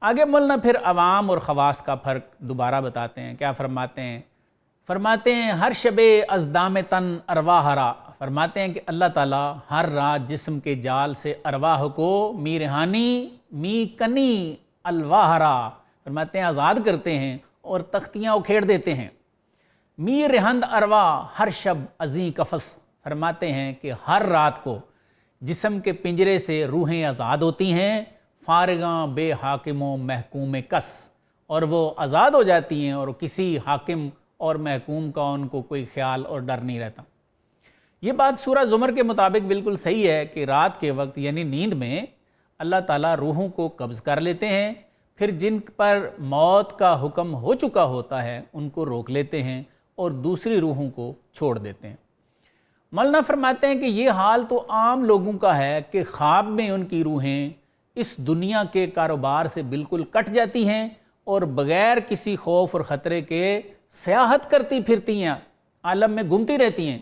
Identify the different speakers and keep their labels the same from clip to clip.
Speaker 1: آگے مولانا پھر عوام اور خواص کا فرق دوبارہ بتاتے ہیں. کیا فرماتے ہیں ہر شب ازدام تن ارواح را. فرماتے ہیں کہ اللہ تعالیٰ ہر رات جسم کے جال سے ارواح کو می رہانی می کنی الواح را. فرماتے ہیں آزاد کرتے ہیں اور تختیاں اکھیڑ دیتے ہیں. می رہند ارواح ہر شب ازیں کفس. فرماتے ہیں کہ ہر رات کو جسم کے پنجرے سے روحیں آزاد ہوتی ہیں، فارغاں بے حاکم و محکوم کس، اور وہ آزاد ہو جاتی ہیں اور کسی حاکم اور محکوم کا ان کو کوئی خیال اور ڈر نہیں رہتا. یہ بات سورہ زمر کے مطابق بالکل صحیح ہے کہ رات کے وقت یعنی نیند میں اللہ تعالیٰ روحوں کو قبض کر لیتے ہیں، پھر جن پر موت کا حکم ہو چکا ہوتا ہے ان کو روک لیتے ہیں اور دوسری روحوں کو چھوڑ دیتے ہیں. مولانا فرماتے ہیں کہ یہ حال تو عام لوگوں کا ہے کہ خواب میں ان کی روحیں اس دنیا کے کاروبار سے بالکل کٹ جاتی ہیں اور بغیر کسی خوف اور خطرے کے سیاحت کرتی پھرتی ہیں، عالم میں گھومتی رہتی ہیں.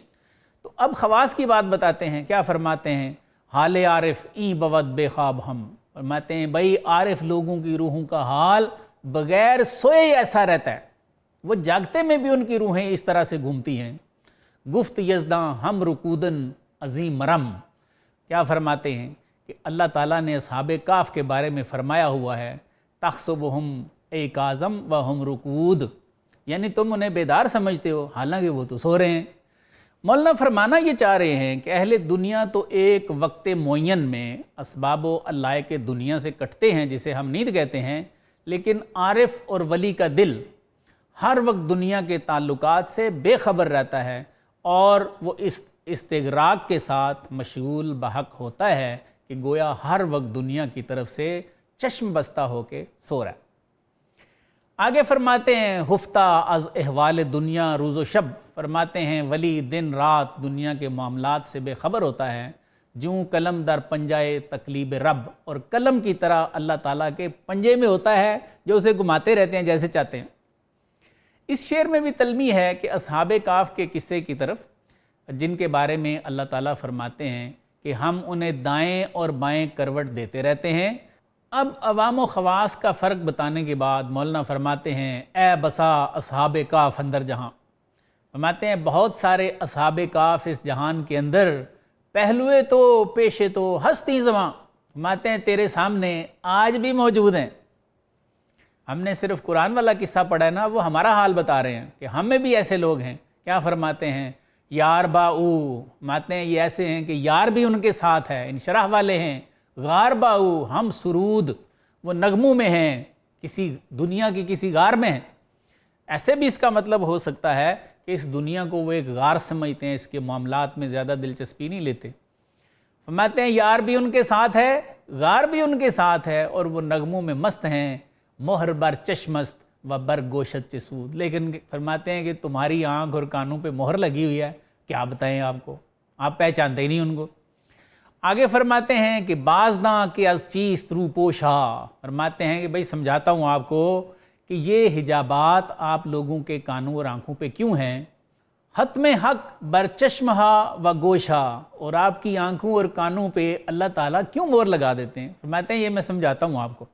Speaker 1: تو اب خواص کی بات بتاتے ہیں. کیا فرماتے ہیں حال عارف این بود بے خواب ہم. فرماتے ہیں بھائی عارف لوگوں کی روحوں کا حال بغیر سوئے ایسا رہتا ہے، وہ جاگتے میں بھی ان کی روحیں اس طرح سے گھومتی ہیں. گفت یزداں ہم رکودن عظیم مرم. کیا فرماتے ہیں کہ اللہ تعالیٰ نے اصحاب کہف کے بارے میں فرمایا ہوا ہے تحسبہم ایقاظم وہم رکود، یعنی تم انہیں بیدار سمجھتے ہو حالانکہ وہ تو سو رہے ہیں. مولانا فرمانا یہ چاہ رہے ہیں کہ اہل دنیا تو ایک وقت معین میں اسباب و علائق کے دنیا سے کٹتے ہیں جسے ہم نیند کہتے ہیں، لیکن عارف اور ولی کا دل ہر وقت دنیا کے تعلقات سے بے خبر رہتا ہے اور وہ اس استغراق کے ساتھ مشغول بحق ہوتا ہے کہ گویا ہر وقت دنیا کی طرف سے چشم بستہ ہو کے سو رہا ہے. آگے فرماتے ہیں ہفتہ از احوال دنیا روز و شب. فرماتے ہیں ولی دن رات دنیا کے معاملات سے بے خبر ہوتا ہے، جوں قلم در پنجائے تقلیب رب، اور قلم کی طرح اللہ تعالیٰ کے پنجے میں ہوتا ہے جو اسے گھماتے رہتے ہیں جیسے چاہتے ہیں. اس شعر میں بھی تلمیح ہے کہ اصحاب کہف کے قصے کی طرف، جن کے بارے میں اللہ تعالیٰ فرماتے ہیں کہ ہم انہیں دائیں اور بائیں کروٹ دیتے رہتے ہیں. اب عوام و خواص کا فرق بتانے کے بعد مولانا فرماتے ہیں اے بسا اصحاب کہف اندر جہاں. فرماتے ہیں بہت سارے اصحاب کہف اس جہان کے اندر، پہلوے تو پیشے تو ہستی زماں. فرماتے ہیں تیرے سامنے آج بھی موجود ہیں. ہم نے صرف قرآن والا قصہ پڑھا ہے نا، وہ ہمارا حال بتا رہے ہیں کہ ہم میں بھی ایسے لوگ ہیں. کیا فرماتے ہیں یار باؤ. فرماتے ہیں یہ ایسے ہیں کہ یار بھی ان کے ساتھ ہے، انشراح والے ہیں. غار باؤ ہم سرود، وہ نغموں میں ہیں، کسی دنیا کی کسی غار میں ہیں. ایسے بھی اس کا مطلب ہو سکتا ہے کہ اس دنیا کو وہ ایک غار سمجھتے ہیں، اس کے معاملات میں زیادہ دلچسپی نہیں لیتے. فرماتے ہیں یار بھی ان کے ساتھ ہے، غار بھی ان کے ساتھ ہے، اور وہ نغموں میں مست ہیں. مہر بر چشمست و بر گوشت چسود. لیکن فرماتے ہیں کہ تمہاری آنکھ اور کانوں پہ مہر لگی ہوئی ہے، کیا بتائیں آپ کو، آپ پہچانتے ہی نہیں ان کو. آگے فرماتے ہیں کہ بازداں کہ از چیز ترو پوشا. فرماتے ہیں کہ بھائی سمجھاتا ہوں آپ کو کہ یہ حجابات آپ لوگوں کے کانوں اور آنکھوں پہ کیوں ہیں. ختم حق بر چشمہا و گوشا، اور آپ کی آنکھوں اور کانوں پہ اللہ تعالیٰ کیوں مہر لگا دیتے ہیں. فرماتے ہیں یہ میں سمجھاتا ہوں آپ کو.